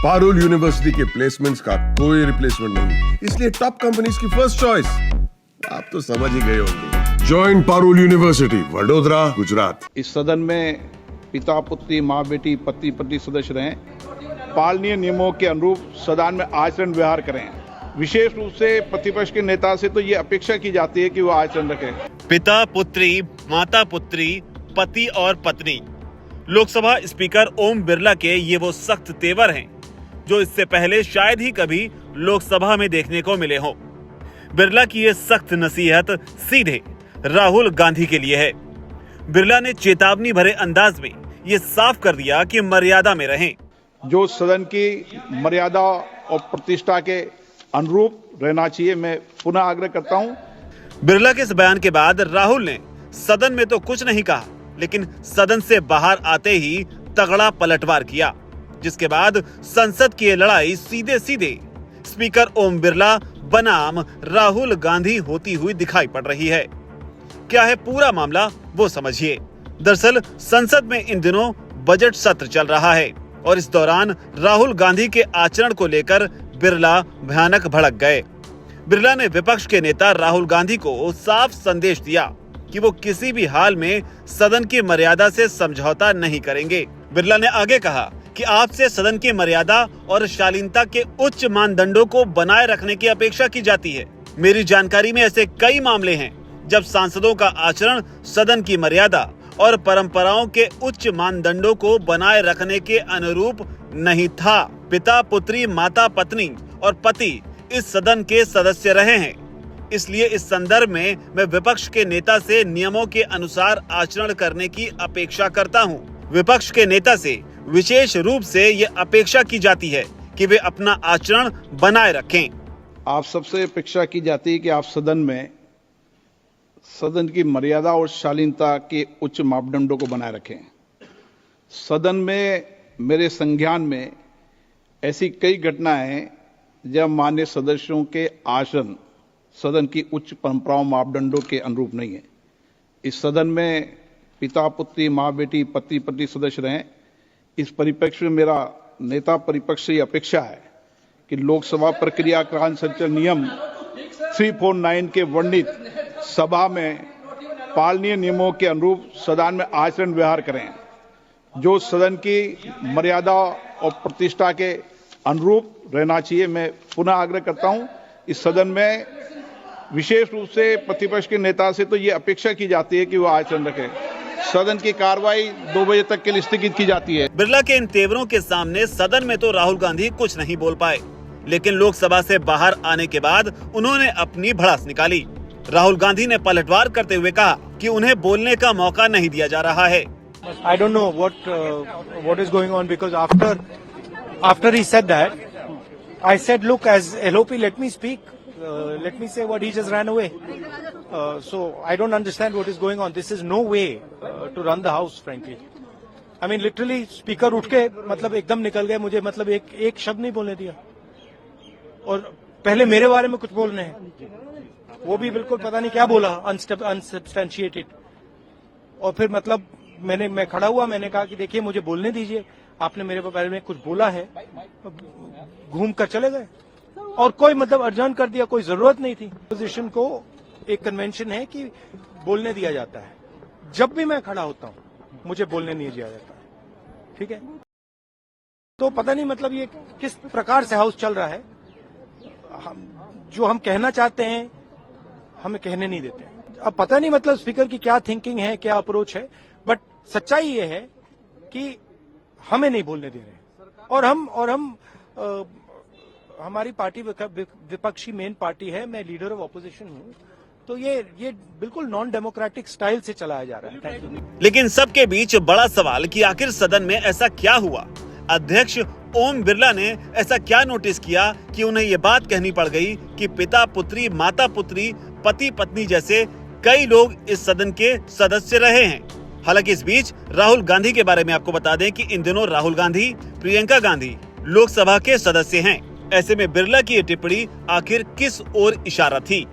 Parul university के placements का कोई रिप्लेसमेंट नहीं, इसलिए टॉप कंपनीज की फर्स्ट चॉइस। आप तो समझ ही गए होंगे। Join Parul university, Vadodara, Gujarat. इस सदन में पिता पुत्री, माँ बेटी, पति पत्नी सदस्य रहें, पालनीय नियमों के अनुरूप सदन में आचरण व्यवहार करें। विशेष रूप से प्रतिपक्ष के नेता से तो ये अपेक्षा की जाती है कि वो आचरण रखें। पिता पुत्री, माता पुत्री, पति और पत्नी। लोकसभा स्पीकर ओम बिरला के ये वो सख्त तेवर हैं जो इससे पहले शायद ही कभी लोकसभा में देखने को मिले हों। बिरला की ये सख्त नसीहत सीधे राहुल गांधी के लिए है। बिरला ने चेतावनी भरे अंदाज में ये साफ कर दिया कि मर्यादा में रहें। जो सदन की मर्यादा और प्रतिष्ठा के अनुरूप रहना चाहिए, मैं पुनः आग्रह करता हूं। बिरला के इस बयान के बाद राहुल ने सदन में तो कुछ नहीं कहा, लेकिन सदन से बाहर आते ही तगड़ा पलटवार किया, जिसके बाद संसद की ये लड़ाई सीधे सीधे स्पीकर ओम बिरला बनाम राहुल गांधी होती हुई दिखाई पड़ रही है। क्या है पूरा मामला वो समझिए। दरअसल संसद में इन दिनों बजट सत्र चल रहा है और इस दौरान राहुल गांधी के आचरण को लेकर बिरला भयानक भड़क गए। बिरला ने विपक्ष के नेता राहुल गांधी को साफ संदेश दिया कि वो किसी भी हाल में सदन की मर्यादा से समझौता नहीं करेंगे। बिरला ने आगे कहा कि आपसे सदन की मर्यादा और शालीनता के उच्च मानदंडों को बनाए रखने की अपेक्षा की जाती है। मेरी जानकारी में ऐसे कई मामले हैं जब सांसदों का आचरण सदन की मर्यादा और परंपराओं के उच्च मानदंडों को बनाए रखने के अनुरूप नहीं था। पिता पुत्री, माता पत्नी और पति इस सदन के सदस्य रहे हैं, इसलिए इस संदर्भ में मैं विपक्ष के नेता से नियमों के अनुसार आचरण करने की अपेक्षा करता हूं। विपक्ष के नेता से विशेष रूप से ये अपेक्षा की जाती है कि वे अपना आचरण बनाए रखें। आप सबसे अपेक्षा की जाती है कि आप सदन में सदन की मर्यादा और शालीनता के उच्च मापदंडों को बनाए रखें। सदन में मेरे संज्ञान में ऐसी कई घटनाएं हैं जब मान्य सदस्यों के आचरण सदन की उच्च परंपराओं मापदंडों के अनुरूप नहीं है। इस सदन में पिता पुत्री, माँ बेटी, पति पत्नी सदस्य रहें। इस परिप्रेक्ष्य में मेरा नेता परिपक्ष से अपेक्षा है कि लोकसभा प्रक्रिया का संचालन नियम 349 के वर्णित सभा में पालनीय नियमों के अनुरूप सदन में आचरण व्यवहार करें। जो सदन की मर्यादा और प्रतिष्ठा के अनुरूप रहना चाहिए, मैं पुनः आग्रह करता हूं। इस सदन में विशेष रूप से प्रतिपक्ष के नेता से तो ये अपेक्षा की जाती है कि वो आचरण रखें। सदन की कार्रवाई 2 बजे तक के लिए स्थगित की जाती है। बिरला के इन तेवरों के सामने सदन में तो राहुल गांधी कुछ नहीं बोल पाए, लेकिन लोकसभा से बाहर आने के बाद उन्होंने अपनी भड़ास निकाली। राहुल गांधी ने पलटवार करते हुए कहा कि उन्हें बोलने का मौका नहीं दिया जा रहा है। I don't know what is going on, because after he said that, I said, look, as LOP, let me speak. Let me say what he just ran away. So I don't understand what is going on. This is no way to run the house, frankly. I mean, literally, speaker उठ के मतलब एकदम निकल गए, मुझे मतलब एक शब्द नहीं बोलने दिया, और पहले मेरे बारे में कुछ बोलने हैं, वो भी बिल्कुल पता नहीं क्या बोला, अनसब्सटेंशिएटेड। और फिर मतलब मैं खड़ा हुआ, मैंने कहा कि देखिए मुझे बोलने दीजिए, आपने मेरे बारे में कुछ बोला है, घूम कर चले गए और कोई मतलब अर्जन कर दिया, कोई जरूरत नहीं थी। पोजीशन को एक कन्वेंशन है कि बोलने दिया जाता है, जब भी मैं खड़ा होता हूं मुझे बोलने नहीं दिया जाता है, ठीक है। तो पता नहीं मतलब ये किस प्रकार से हाउस चल रहा है। जो हम कहना चाहते हैं हमें कहने नहीं देते। अब पता नहीं मतलब स्पीकर की क्या थिंकिंग है, क्या अप्रोच है, बट सच्चाई ये है कि हमें नहीं बोलने दे रहे। और हम हमारी पार्टी विपक्षी मेन पार्टी है, मैं लीडर ऑफ ऑपोजिशन हूं, तो ये बिल्कुल नॉन डेमोक्रेटिक स्टाइल से चलाया जा रहा है। Thank you. लेकिन सबके बीच बड़ा सवाल कि आखिर सदन में ऐसा क्या हुआ, अध्यक्ष ओम बिरला ने ऐसा क्या नोटिस किया कि उन्हें ये बात कहनी पड़ गई कि पिता पुत्री, माता पुत्री, पति पत्नी जैसे कई लोग इस सदन के सदस्य रहे हैं। हालांकि इस बीच राहुल गांधी के बारे में आपको बता दें कि इन दिनों राहुल गांधी, प्रियंका गांधी लोकसभा के सदस्य हैं। ऐसे में बिरला की ये टिप्पणी आखिर किस ओर इशारा थी?